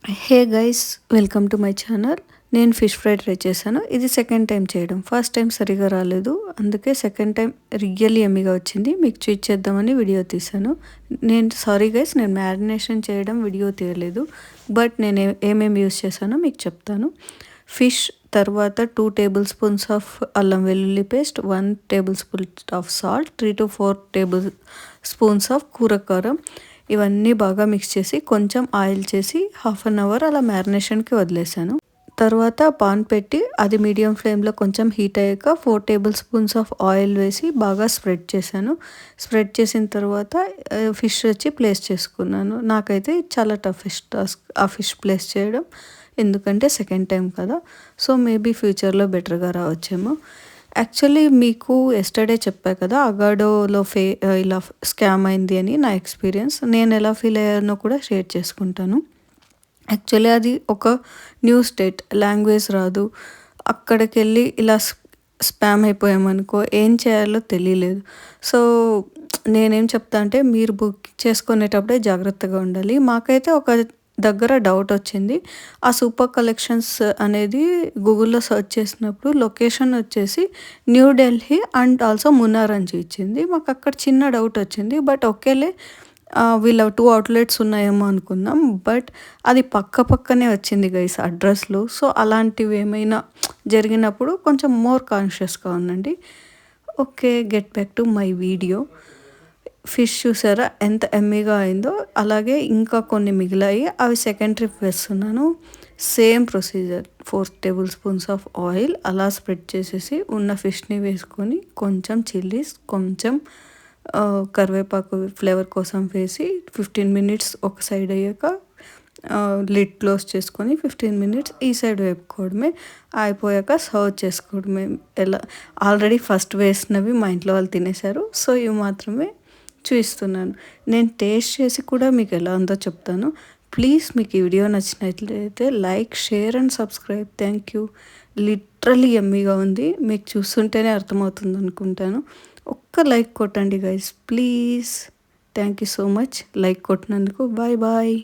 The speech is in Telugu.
Hey guys, welcome to my channel. నేను ఫిష్ ఫ్రై ట్రై చేశాను. ఇది సెకండ్ టైం చేయడం. ఫస్ట్ టైం సరిగా రాలేదు, అందుకే సెకండ్ టైం రియల్లీ ఎమ్మిగా వచ్చింది. మీకు చూపించేద్దామని వీడియో తీశాను. సారీ గైస్, నేను మ్యారినేషన్ చేయడం వీడియో తీయలేదు, బట్ నేను ఏమేమి యూస్ చేశానో మీకు చెప్తాను. ఫిష్, తర్వాత 2 టేబుల్ స్పూన్స్ ఆఫ్ అల్లం వెల్లుల్లి paste, 1 tablespoon of salt, 3 to 4 tablespoons of కూరకారం, ఇవన్నీ బాగా మిక్స్ చేసి కొంచెం ఆయిల్ చేసి 1/2 అవర్ అలా మ్యారినేషన్కి వదిలేసాను. తర్వాత పాన్ పెట్టి అది మీడియం ఫ్లేమ్లో కొంచెం హీట్ అయ్యాక 4 టేబుల్ స్పూన్స్ ఆఫ్ ఆయిల్ వేసి బాగా స్ప్రెడ్ చేశాను. స్ప్రెడ్ చేసిన తర్వాత ఫిష్ వచ్చి ప్లేస్ చేసుకున్నాను. నాకైతే చాలా టఫెస్ట్ టాస్క్ ఆ ఫిష్ ప్లేస్ చేయడం, ఎందుకంటే సెకండ్ టైం కదా. సో మేబీ ఫ్యూచర్లో బెటర్గా రావచ్చేమో. యాక్చువల్లీ మీకు ఎస్టర్డే చెప్పా కదా, అగాడోలో ఇలా స్కామ్ అయింది అని నా ఎక్స్పీరియన్స్. నేను ఎలా ఫీల్ అయ్యానో కూడా షేర్ చేసుకుంటాను. యాక్చువల్లీ అది ఒక న్యూ స్టేట్, లాంగ్వేజ్ రాదు. అక్కడికి వెళ్ళి ఇలా స్పామ్ అయిపోయామనుకో ఏం చేయాలో తెలియలేదు. సో నేనేం చెప్తా అంటే, మీరు బుక్ చేసుకునేటప్పుడే జాగ్రత్తగా ఉండాలి. మాకైతే ఒక దగ్గర డౌట్ వచ్చింది. ఆ సూపర్ కలెక్షన్స్ అనేది గూగుల్లో సెర్చ్ చేసినప్పుడు లొకేషన్ వచ్చేసి new Delhi and also Munnar అని చూపించింది. మాకు అక్కడ చిన్న డౌట్ వచ్చింది. బట్ ఒకేలే వీళ్ళ 2 అవుట్లెట్స్ ఉన్నాయేమో అనుకున్నాం. బట్ అది పక్కనే వచ్చింది గైస్ అడ్రస్లో. సో అలాంటివి ఏమైనా జరిగినప్పుడు కొంచెం మోర్ కాన్షియస్గా ఉండండి. Okay, get back to my video. Fish చూసారా ఎంత ఎమ్మీగా అయిందో. అలాగే ఇంకా కొన్ని మిగిలాయి, అవి సెకండ్ ట్రిప్ వేస్తున్నాను. Same procedure, 4 tablespoons of oil అలా స్ప్రెడ్ చేసేసి ఉన్న ఫిష్ని వేసుకొని కొంచెం చిల్లీస్, కొంచెం కరివేపాకు ఫ్లేవర్ కోసం వేసి 15 minutes ఒక సైడ్ అయ్యాక లిడ్ క్లోజ్ చేసుకొని 15 minutes ఈ సైడ్ వేపుకోవడమే. అయిపోయాక సర్వ్ చేసుకోవడమే. ఎలా ఆల్రెడీ ఫస్ట్ వేసినవి మా ఇంట్లో వాళ్ళు తినేశారు. సో ఇవి మాత్రమే చూపిస్తున్నాను. నేను టేస్ట్ చేసి కూడా మీకు ఎలా ఉందో చెప్తాను. ప్లీజ్ మీకు ఈ వీడియో నచ్చినట్లయితే like, share and subscribe. Thank you. Literally ఎమ్మీగా ఉంది. మీకు చూస్తుంటేనే అర్థమవుతుంది అనుకుంటాను. ఒక్క లైక్ కొట్టండి guys, please. Thank you so much like కొట్టినందుకు. Bye bye.